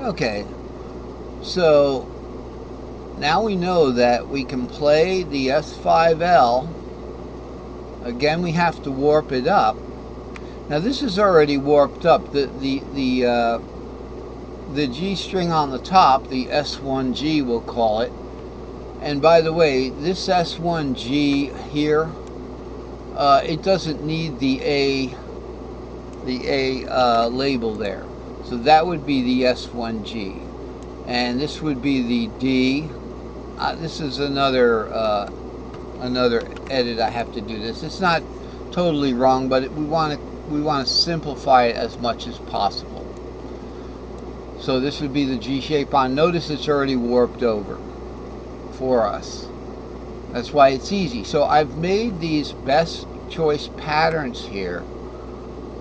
Okay, so now we know that we can play the S5L. Again, we have to warp it up. Now this is already warped up. The G string on the top, the S1G we'll call it. And by the way, this S1G here, it doesn't need the A label there. So that would be the S1G. And this would be the D. This is another edit I have to do this. It's not totally wrong, but we want to simplify it as much as possible. So this would be the G shape on. Notice it's already warped over for us. That's why it's easy. So I've made these best choice patterns here.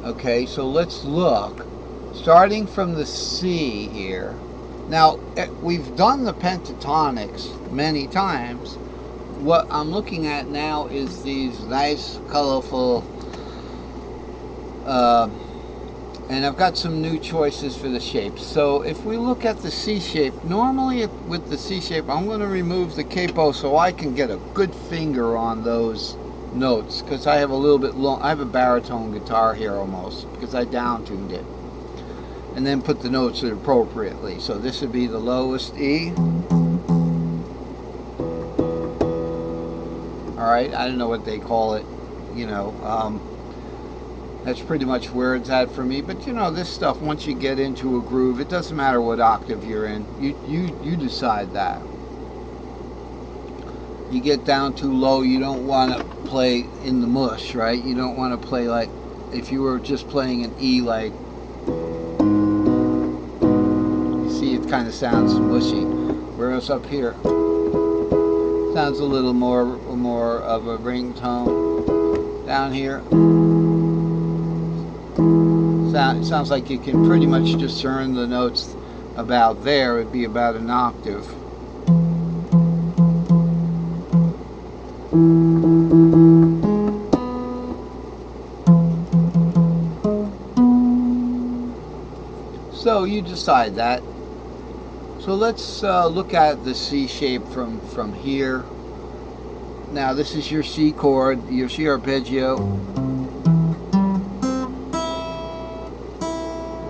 Okay, so let's look. Starting from the C here. Now, we've done the pentatonics many times. What I'm looking at now is these nice, colorful, and I've got some new choices for the shapes. So if we look at the C shape, normally with the C shape, I'm going to remove the capo so I can get a good finger on those notes, because I have a little bit long. I have a baritone guitar here almost, because I down-tuned it. And then put the notes appropriately. So this would be the lowest E. Alright, I don't know what they call it, you know. That's pretty much where it's at for me. But you know, this stuff, once you get into a groove, it doesn't matter what octave you're in. You decide that. You get down too low, you don't want to play in the mush, right? You don't want to play like, if you were just playing an E, like, see, it kind of sounds mushy. Whereas up here, sounds a little more of a ringtone. Down here, sounds like you can pretty much discern the notes about there. It'd be about an octave. So you decide that. So let's look at the C shape from here. Now this is your C chord, your C arpeggio.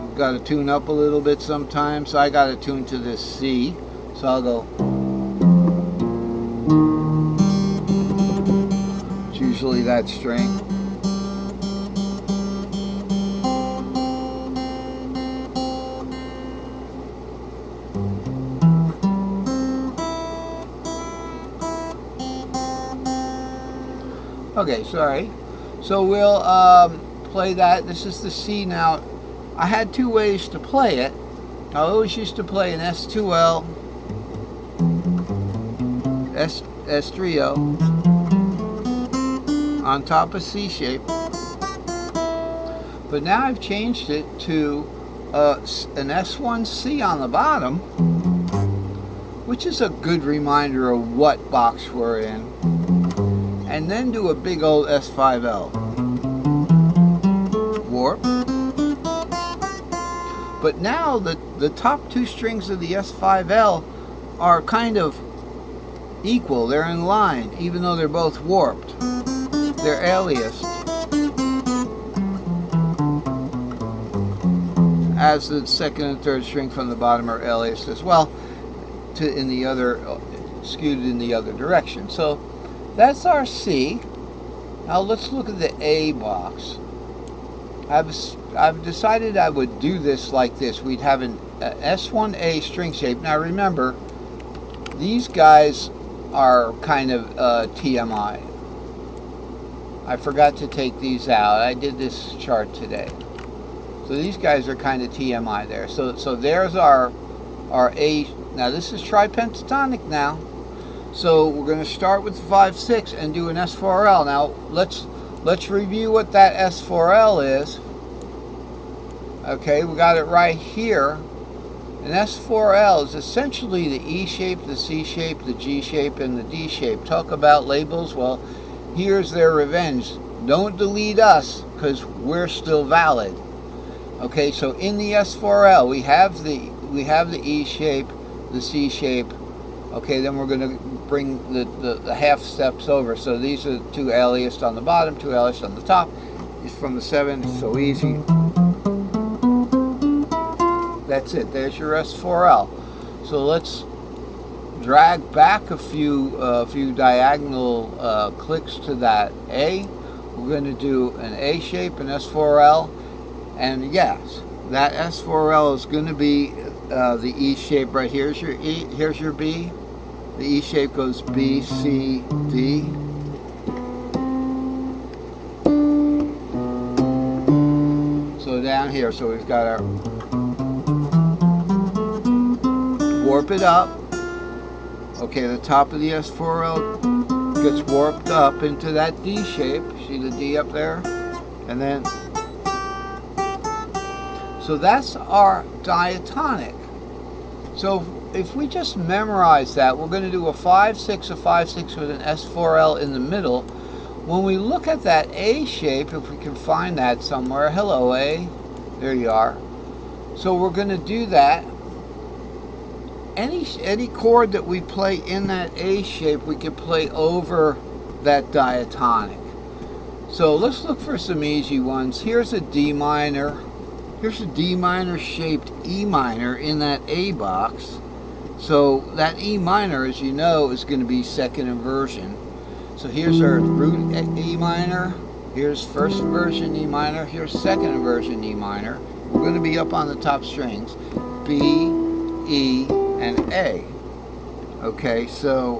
You've got to tune up a little bit sometimes. So I got to tune to this C. So I'll go. It's usually that string. Okay, sorry. So we'll play that. This is the C now. I had two ways to play it. I always used to play an S2L, S3O on top of C shape. But now I've changed it to an S1C on the bottom, which is a good reminder of what box we're in. And then do a big old S5L. Warp. But now the top two strings of the S5L are kind of equal. They're in line, even though they're both warped. They're aliased. As the second and third string from the bottom are aliased as well, in the other, skewed in the other direction. So that's our C. Now let's look at the A box. I've decided I would do this like this. We'd have an S1A string shape. Now remember, these guys are kind of TMI. I forgot to take these out. I did this chart today. So these guys are kind of TMI there. So there's our A. Now this is tri-pentatonic now. So we're going to start with 5/6 and do an S4L. Now let's review what that S4L is. Okay, we got it right here. An S4L is essentially the E shape, the C shape, the G shape, and the D shape. Talk about labels. Well, here's their revenge. Don't delete us, because we're still valid. Okay, so in the S4L we have we have the E shape, the C shape. Okay, then we're going to bring the half steps over. So these are 2 aliased on the bottom, 2 aliased on the top. It's from the 7, it's so easy. That's it, there's your S4L. So let's drag back a few diagonal clicks to that A. We're going to do an A shape, an S4L, and yes, that S4L is going to be the E shape right here. Here's your E, here's your B. The E shape goes B, C, D. So down here, so we've got our warp it up. Okay, the top of the S4L gets warped up into that D shape. See the D up there? And then, so that's our diatonic. So if we just memorize that, we're going to do a 5/6, a 5/6 with an S4L in the middle. When we look at that A shape, if we can find that somewhere, hello A, there you are. So we're going to do that. Any chord that we play in that A shape, we can play over that diatonic. So let's look for some easy ones. Here's a D minor. Here's a D minor shaped E minor in that A box. So that E minor, as you know, is going to be second inversion. So here's our root E minor. Here's first inversion E minor. Here's second inversion E minor. We're going to be up on the top strings. B, E, and A. Okay, so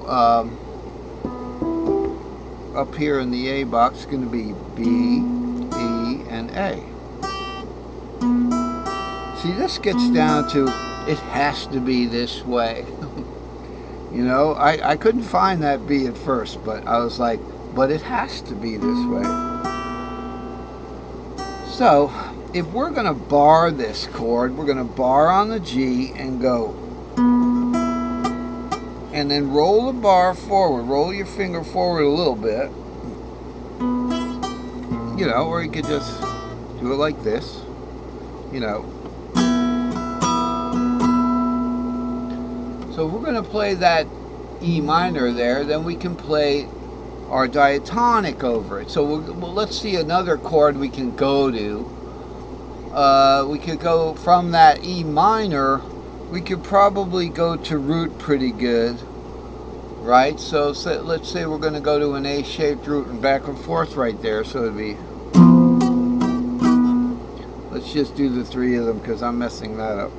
up here in the A box is going to be B, E, and A. See, this gets down to it has to be this way. You know, I couldn't find that B at first, but I was like, but it has to be this way. So if we're going to bar this chord, we're going to bar on the G and go, and then roll the bar forward, roll your finger forward a little bit, you know, or you could just do it like this, you know. So we're going to play that E minor there, then we can play our diatonic over it. So well, let's see another chord we can go to. We could go from that E minor, we could probably go to root pretty good, right? So let's say we're going to go to an A-shaped root and back and forth right there. So it'd be, let's just do the 3 of them because I'm messing that up.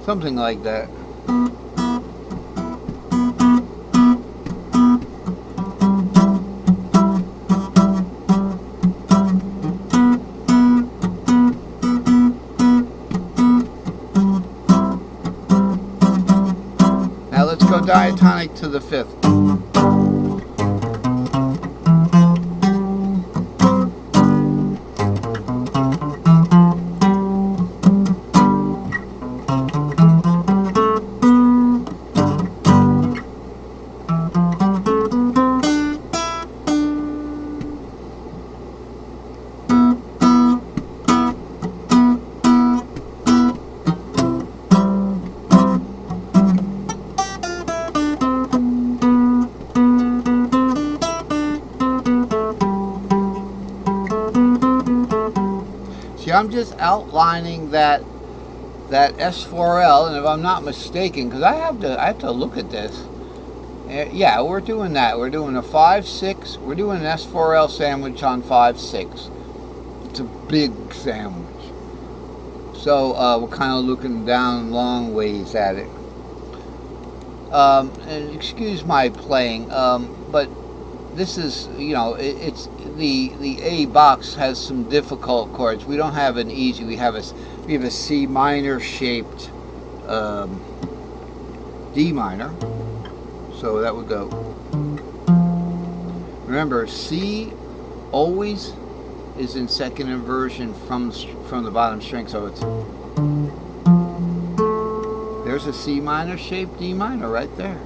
Something like that. Now let's go diatonic to the 5th. I'm just outlining that S4L, and if I'm not mistaken, because I have to look at this. Yeah, we're doing that. We're doing a 5/6. We're doing an S4L sandwich on 5/6. It's a big sandwich. So we're kind of looking down long ways at it. And excuse my playing, but this is, you know, it's the A box has some difficult chords. We don't have an easy. We have a C minor shaped D minor. So that would go. Remember, C always is in second inversion from the bottom string. So it's, there's a C minor shaped D minor right there.